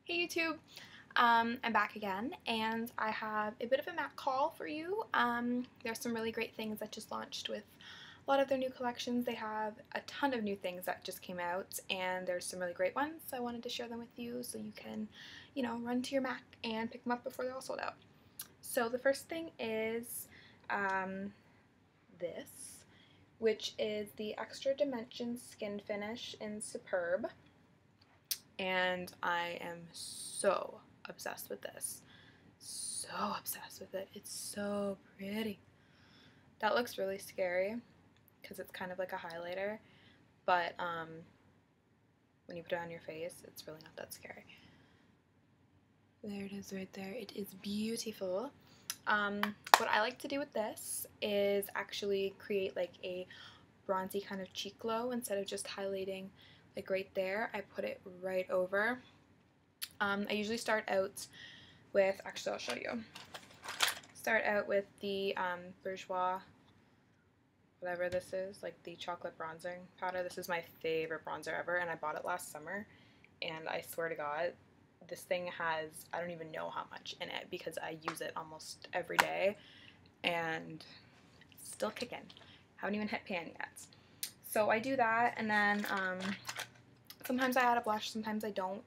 Hey YouTube, I'm back again and I have a bit of a MAC haul for you. There's some really great things that just launched with a lot of their new collections. They have a ton of new things that just came out and there's some really great ones. So I wanted to share them with you so you can, run to your MAC and pick them up before they're all sold out. So the first thing is this, which is the Extra Dimension Skin Finish in Superb. And I am so obsessed with this. So obsessed with it. It's so pretty. That looks really scary because it's kind of like a highlighter, but when you put it on your face, it's really not that scary. There it is right there. It is beautiful. What I like to do with this is actually create like a bronzy kind of cheek glow instead of just highlighting like right there. I put it right over. I usually start out with, actually I'll show you. Start out with the bourjois, whatever this is, like the chocolate bronzing powder. This is my favorite bronzer ever and I bought it last summer and I swear to God, this thing has, I don't even know how much in it because I use it almost every day and it's still kicking. Haven't even hit pan yet. So I do that and then sometimes I add a blush, sometimes I don't.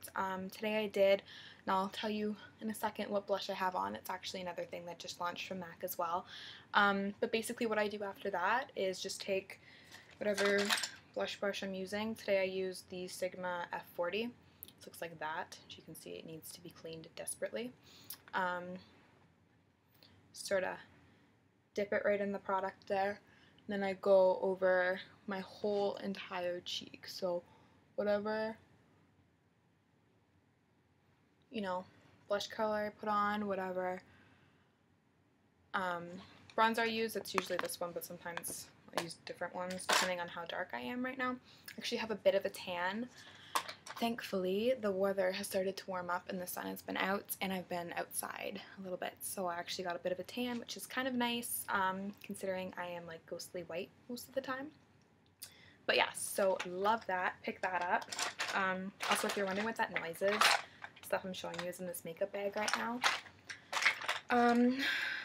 Today I did, and I'll tell you in a second what blush I have on. It's actually another thing that just launched from MAC as well. But basically what I do after that is just take whatever blush brush I'm using. Today I used the Sigma F40. It looks like that. As you can see, it needs to be cleaned desperately. Sort of dip it right in the product there. And then I go over my whole entire cheek. So whatever, blush color I put on, whatever bronzer I use, it's usually this one, but sometimes I use different ones depending on how dark I am right now. I actually have a bit of a tan. Thankfully, the weather has started to warm up and the sun has been out and I've been outside a little bit, so I actually got a bit of a tan, which is kind of nice considering I am like ghostly white most of the time. But yeah, so love that. Pick that up. Also, if you're wondering what that noise is, stuff I'm showing you is in this makeup bag right now.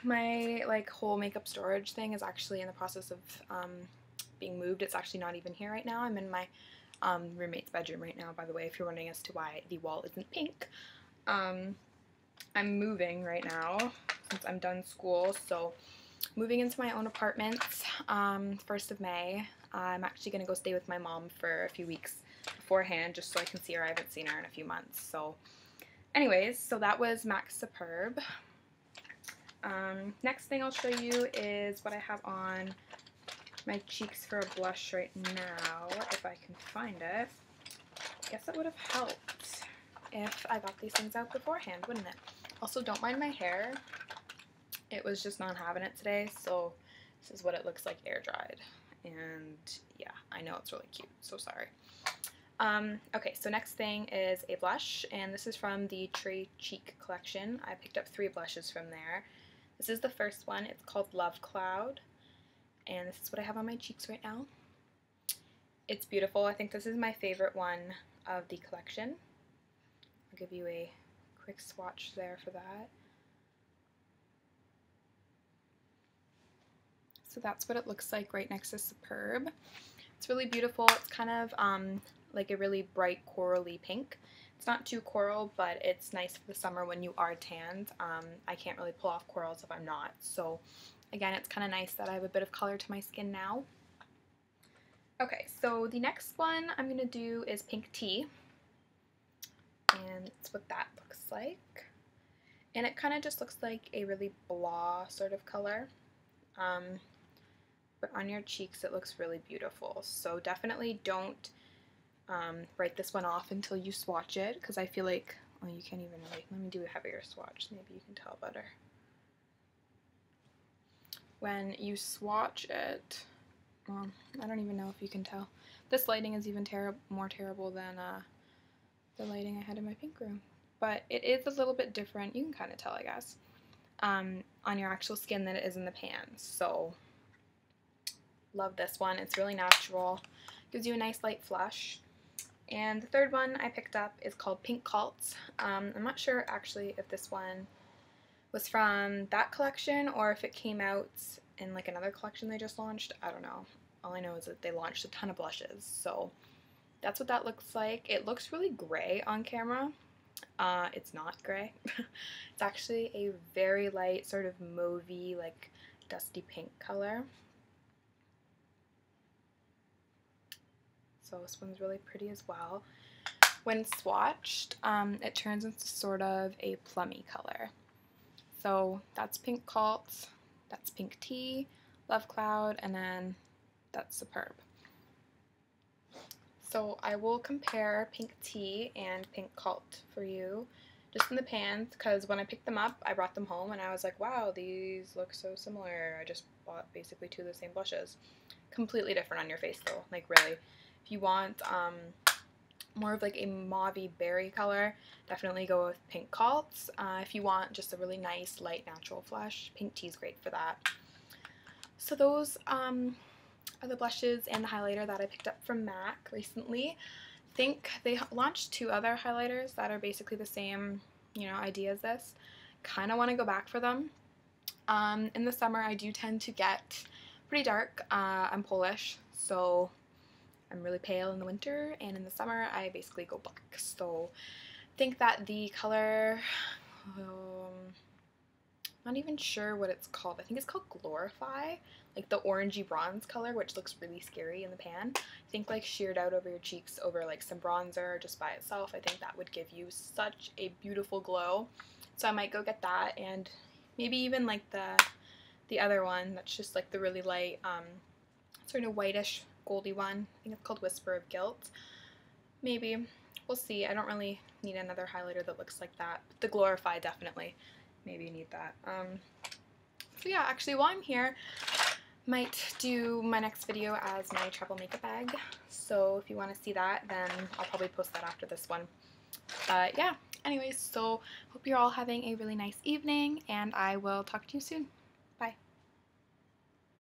My like whole makeup storage thing is actually in the process of being moved. It's actually not even here right now. I'm in my roommate's bedroom right now, by the way, if you're wondering as to why the wall isn't pink. I'm moving right now since I'm done school, so moving into my own apartment 1st of May. I'm actually going to go stay with my mom for a few weeks beforehand just so I can see her. I haven't seen her in a few months. So anyways, so that was MAC Superb. Next thing I'll show you is what I have on my cheeks for a blush right now, if I can find it. I guess it would have helped if I got these things out beforehand, wouldn't it? Also, don't mind my hair. It was just not having it today, so this is what it looks like air dried. And yeah, I know it's really cute, so sorry. Okay, so next thing is a blush, and this is from the Trey Cheek collection. I picked up 3 blushes from there. This is the first one. It's called LOVECLOUD, and this is what I have on my cheeks right now. It's beautiful. I think this is my favorite one of the collection. I'll give you a quick swatch there for that. So that's what it looks like right next to Superb. It's really beautiful. It's kind of like a really bright corally pink. It's not too coral, but it's nice for the summer when you are tanned. I can't really pull off corals if I'm not. So again, it's kind of nice that I have a bit of color to my skin now. Okay, so the next one I'm going to do is Pink Tea. And it's what that looks like. And it kind of just looks like a really blah sort of color. But on your cheeks it looks really beautiful. So definitely don't write this one off until you swatch it, because I feel like, oh, you can't even really, let me do a heavier swatch, maybe you can tell better. When you swatch it, well, I don't even know if you can tell. This lighting is even more terrible than the lighting I had in my pink room. But it is a little bit different, you can kind of tell, I guess, on your actual skin than it is in the pan. So love this one. It's really natural. Gives you a nice light flush. And the third one I picked up is called Pink Cults. I'm not sure actually if this one was from that collection or if it came out in like another collection they just launched. I don't know. All I know is that they launched a ton of blushes, so that's what that looks like. It looks really gray on camera. It's not gray. It's actually a very light sort of mauvey, like dusty pink color. So this one's really pretty as well. When swatched, it turns into sort of a plummy color. So that's Pink Cult, that's Pink Tea, LOVECLOUD, and then that's Superb. So I will compare Pink Tea and Pink Cult for you just in the pans, because when I picked them up, I brought them home and I was like, wow, these look so similar. I just bought basically two of the same blushes. Completely different on your face though, like really. If you want more of like a mauvey berry color, definitely go with Pink Cults. If you want just a really nice light natural flush, Pink Tea is great for that. So those are the blushes and the highlighter that I picked up from MAC recently. I think they launched two other highlighters that are basically the same, you know, idea as this. Kind of want to go back for them. In the summer I do tend to get pretty dark. I'm Polish, so I'm really pale in the winter, and in the summer I basically go black. So I think that the color, not even sure what it's called. I think it's called Glorify, like the orangey bronze color, which looks really scary in the pan. I think like sheared out over your cheeks over like some bronzer just by itself, I think that would give you such a beautiful glow. So I might go get that, and maybe even like the other one that's just like the really light sort of whitish goldy one. I think it's called Whisper of Guilt. Maybe. We'll see. I don't really need another highlighter that looks like that. But the Glorify definitely. Maybe you need that. So yeah, actually while I'm here, might do my next video as my travel makeup bag. So if you want to see that, then I'll probably post that after this one. But yeah, anyways, so hope you're all having a really nice evening, and I will talk to you soon. Bye.